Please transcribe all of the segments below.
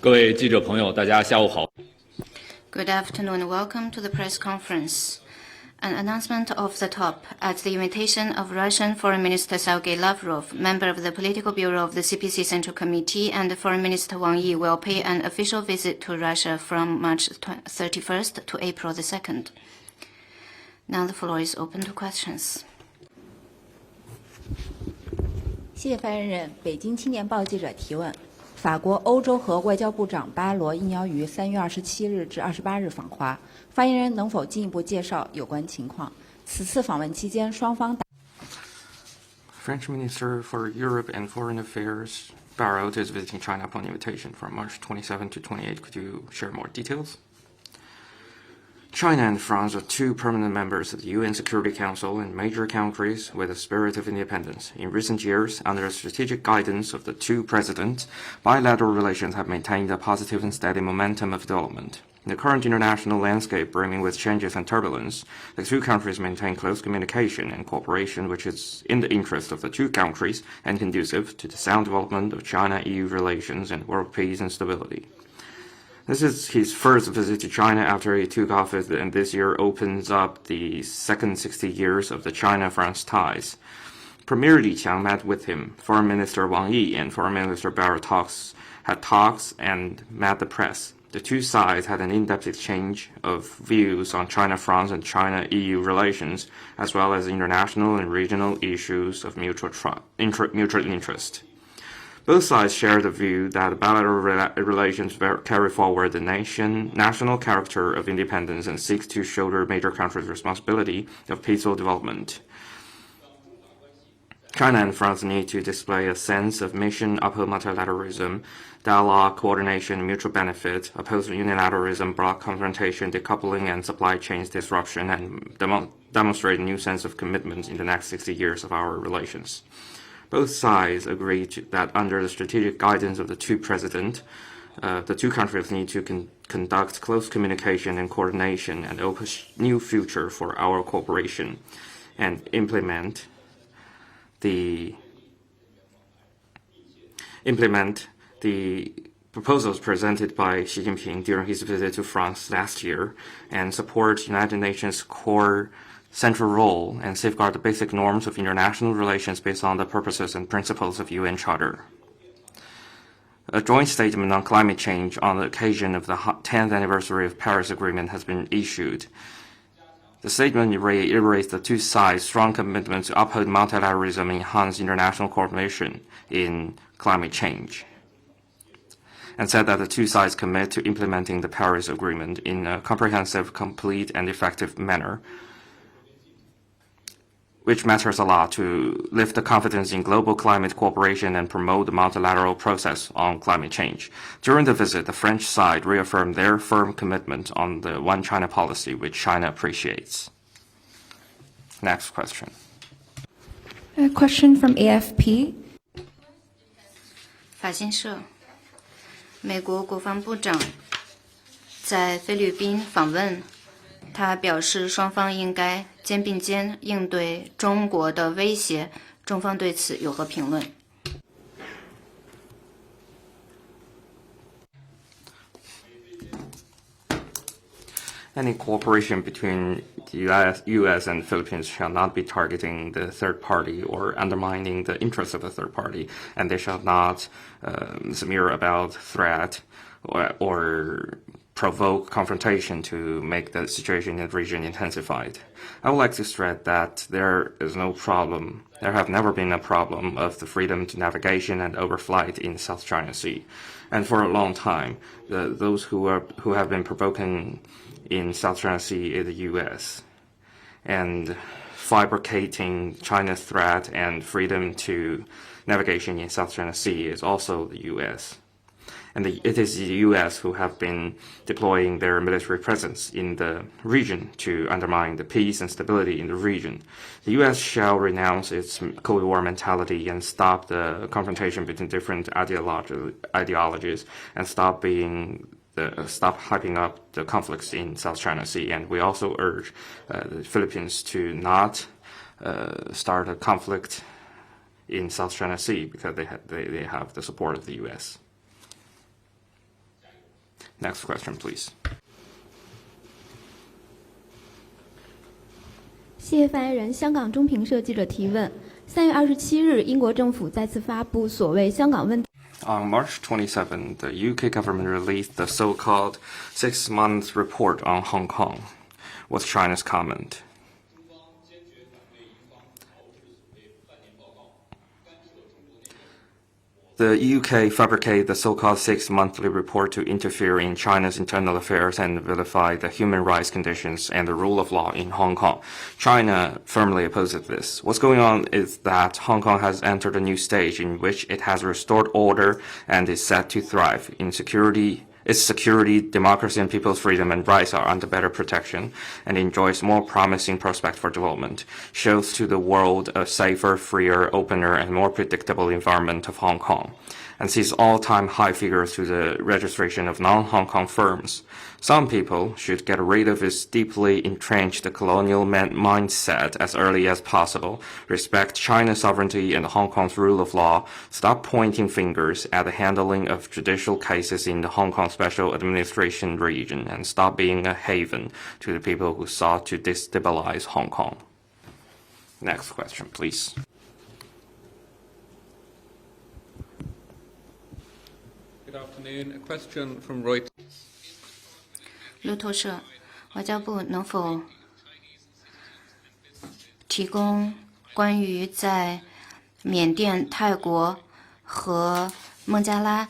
各位记者朋友，大家下午好。Good afternoon. Welcome to the press conference. An announcement off the top. At the invitation of Russian Foreign Minister Sergei Lavrov, member of the Political Bureau of the CPC Central Committee, and Foreign Minister Wang Yi will pay an official visit to Russia from March 31st to April the 2nd. Now the floor is open to questions. 谢谢发言人。北京青年报记者提问：法国欧洲和外交部长巴罗应邀于3月27日至28日访华，发言人能否进一步介绍有关情况？此次访问期间，双方。French Minister for Europe and Foreign Affairs Barrot is visiting China upon invitation from March 27 to 28. Could you share more details? China and France are two permanent members of the UN Security Council and major countries with a spirit of independence. In recent years, under the strategic guidance of the two presidents, bilateral relations have maintained a positive and steady momentum of development. In the current international landscape brimming with changes and turbulence, the two countries maintain close communication and cooperation which is in the interest of the two countries and conducive to the sound development of China-EU relations and world peace and stability. This is his first visit to China after he took office, and this year opens up the second 60 years of the China-France ties. Premier Li Qiang met with him. Foreign Minister Wang Yi and Foreign Minister Barrot had talks and met the press. The two sides had an in-depth exchange of views on China-France and China-EU relations, as well as international and regional issues of mutual interest. Both sides share the view that bilateral relations carry forward the national character of independence and seek to shoulder major countries' responsibility of peaceful development. China and France need to display a sense of mission, uphold multilateralism, dialogue, coordination, mutual benefit, oppose unilateralism, block confrontation, decoupling, and supply chains disruption, and demonstrate a new sense of commitment in the next 60 years of our relations. Both sides agreed that under the strategic guidance of the two presidents, the two countries need to conduct close communication and coordination and open a new future for our cooperation and implement the proposals presented by Xi Jinping during his visit to France last year and support United Nations core central role and safeguard the basic norms of international relations based on the purposes and principles of UN Charter. A joint statement on climate change on the occasion of the 10th anniversary of Paris Agreement has been issued. The statement reiterates the two sides' strong commitment to uphold multilateralism and enhance international coordination in climate change, and said that the two sides commit to implementing the Paris Agreement in a comprehensive, complete, and effective manner, which matters a lot to lift the confidence in global climate cooperation and promote the multilateral process on climate change. During the visit, the French side reaffirmed their firm commitment on the One China policy, which China appreciates. Next question. A question from AFP. 法新社，美国国防部长在菲律宾访问。他表示，双方应该肩并肩应对中国的威胁。中方对此有何评论？ Any cooperation between the U.S. and the Philippines shall not be targeting the third party or undermining the interests of the third party, and they shall not smear about threat or provoke confrontation to make the situation in the region intensified. I would like to stress that there is no problem, there have never been a problem of the freedom to navigation and overflight in South China Sea. And for a long time, those who have been provoking in South China Sea is the U.S. and fabricating China's threat and freedom to navigation in South China Sea is also the U.S. And it is the U.S. who have been deploying their military presence in the region to undermine the peace and stability in the region. The U.S. shall renounce its Cold War mentality and stop the confrontation between different ideologies and stop hyping up the conflicts in South China Sea. And we also urge the Philippines to not start a conflict in South China Sea because they have the support of the U.S. Next question, please. 谢谢发言人。香港中评社记者提问：3月27日，英国政府再次发布所谓香港问题。On March 27, the UK government released the so-called 6-month report on Hong Kong. What's China's comment? The UK fabricated the so-called 6-monthly report to interfere in China's internal affairs and vilify the human rights conditions and the rule of law in Hong Kong. China firmly opposes this. What's going on is that Hong Kong has entered a new stage in which it has restored order and is set to thrive. Its security, democracy, and people's freedom and rights are under better protection and enjoys more promising prospect for development. Shows to the world a safer, freer, opener, and more predictable environment of Hong Kong, and sees all-time high figures to the registration of non-Hong Kong firms. Some people should get rid of its deeply entrenched colonial mindset as early as possible, respect China's sovereignty and Hong Kong's rule of law, stop pointing fingers at the handling of judicial cases in the Hong Kong Special Administration region, and stop being a haven to the people who sought to destabilize Hong Kong. Next question, please. Good afternoon. A question from Reuters. 路透社，外交部能否提供关于在缅甸、泰国和孟加拉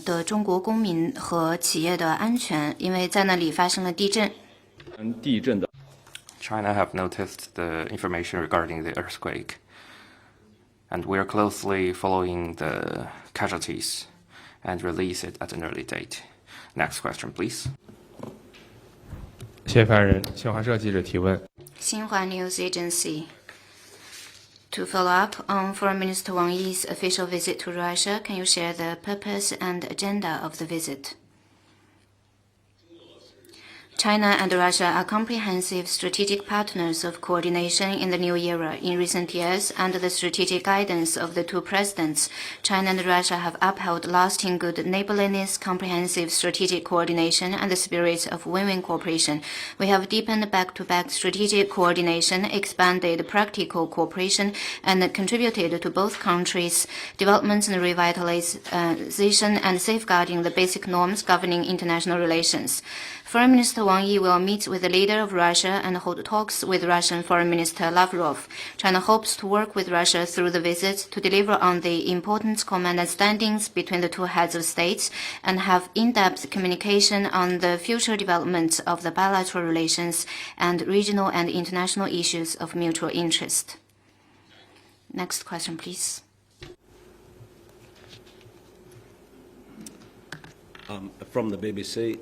的中国公民和企业的安全？因为在那里发生了地震。地震的 China have noticed the information regarding the earthquake, and we are closely following the casualties and release it at an early date. Next question, please. 谢谢发言人。新华社记者提问。新华 News Agency. To follow up on Foreign Minister Wang Yi's official visit to Russia, can you share the purpose and agenda of the visit? China and Russia are comprehensive strategic partners of coordination in the new era. In recent years, under the strategic guidance of the two presidents, China and Russia have upheld lasting good neighborliness, comprehensive strategic coordination, and the spirit of win-win cooperation. We have deepened back-to-back strategic coordination, expanded practical cooperation, and contributed to both countries' development and revitalization and safeguarding the basic norms governing international relations. Foreign Minister Wang Yi will meet with the leader of Russia and hold talks with Russian Foreign Minister Lavrov. China hopes to work with Russia through the visit to deliver on the important common understandings between the two heads of states and have in-depth communication on the future development of the bilateral relations and regional and international issues of mutual interest. Next question, please. From the BBC,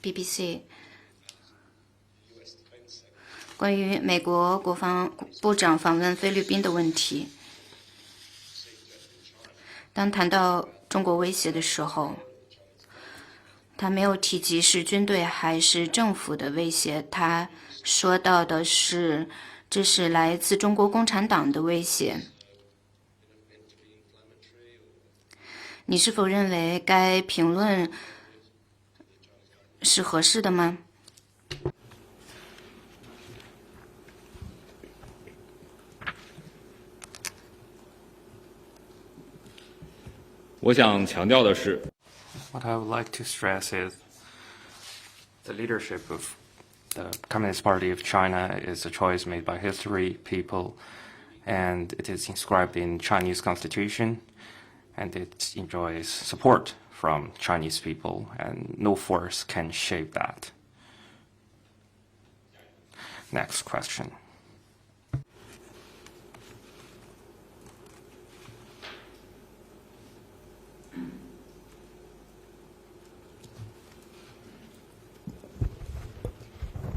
BBC 关于美国国防部长访问菲律宾的问题。当谈到中国威胁的时候，他没有提及是军队还是政府的威胁，他说到的是这是来自中国共产党的威胁。你是否认为该评论是合适的吗？我想强调的是 What I would like to stress is the leadership of the Communist Party of China is a choice made by history, people, and it is inscribed in Chinese constitution, and it enjoys support from Chinese people, and no force can shape that. Next question.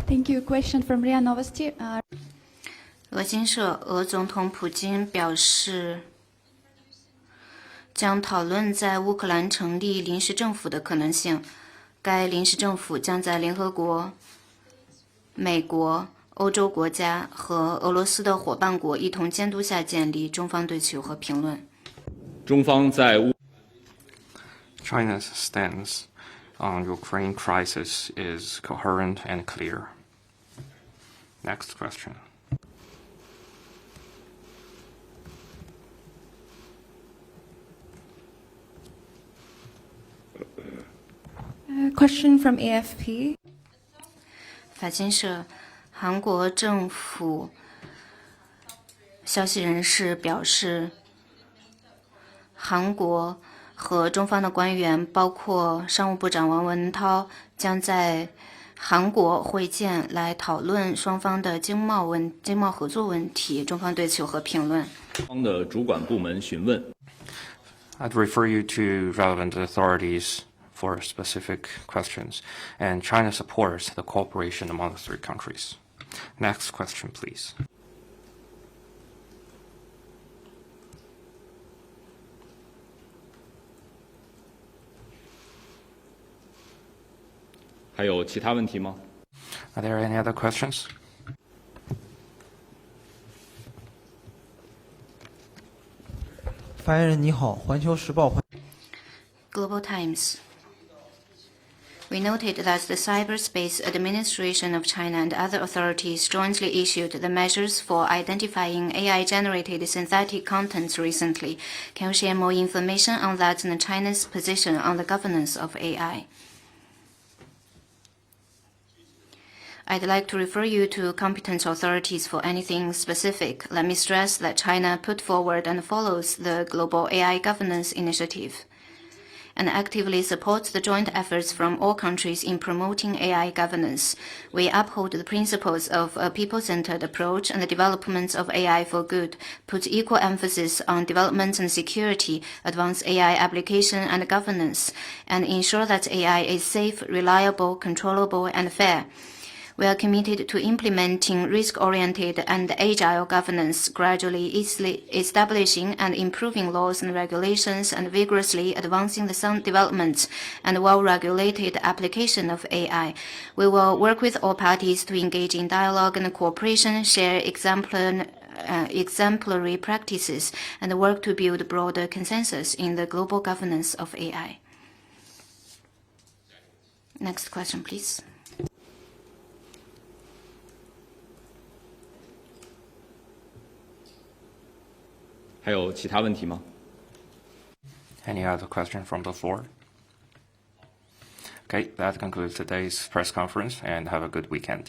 Thank you. Question from RIA Novosti. 俄新社，俄总统普京表示，将讨论在乌克兰成立临时政府的可能性。该临时政府将在联合国、美国、欧洲国家和俄罗斯的伙伴国一同监督下建立。中方对此有何评论？中方在 China's stance on Ukraine crisis is coherent and clear. Next question. Question from AFP. 法新社，韩国政府消息人士表示，韩国和中方的官员，包括商务部长王文涛，将在韩国会见，来讨论双方的经贸合作问题。中方对此有何评论？方的主管部门询问。I'd refer you to relevant authorities for specific questions, and China supports the cooperation among the three countries. Next question, please. 还有其他问题吗？ Are there any other questions? 发言人你好，环球时报。Global Times. We noted that the Cyberspace Administration of China and other authorities jointly issued the measures for identifying AI-generated synthetic contents recently. Can you share more information on that and China's position on the governance of AI? I'd like to refer you to competent authorities for anything specific. Let me stress that China put forward and follows the Global AI Governance Initiative and actively supports the joint efforts from all countries in promoting AI governance. We uphold the principles of a people-centered approach and the development of AI for good, put equal emphasis on development and security, advance AI application and governance, and ensure that AI is safe, reliable, controllable, and fair. We are committed to implementing risk-oriented and agile governance, gradually establishing and improving laws and regulations, and vigorously advancing the sound development and well-regulated application of AI. We will work with all parties to engage in dialogue and cooperation, share exemplary practices, and work to build broader consensus in the global governance of AI. Next question, please. 还有其他问题吗？ Any other question from the floor? Okay, that concludes today's press conference, and have a good weekend.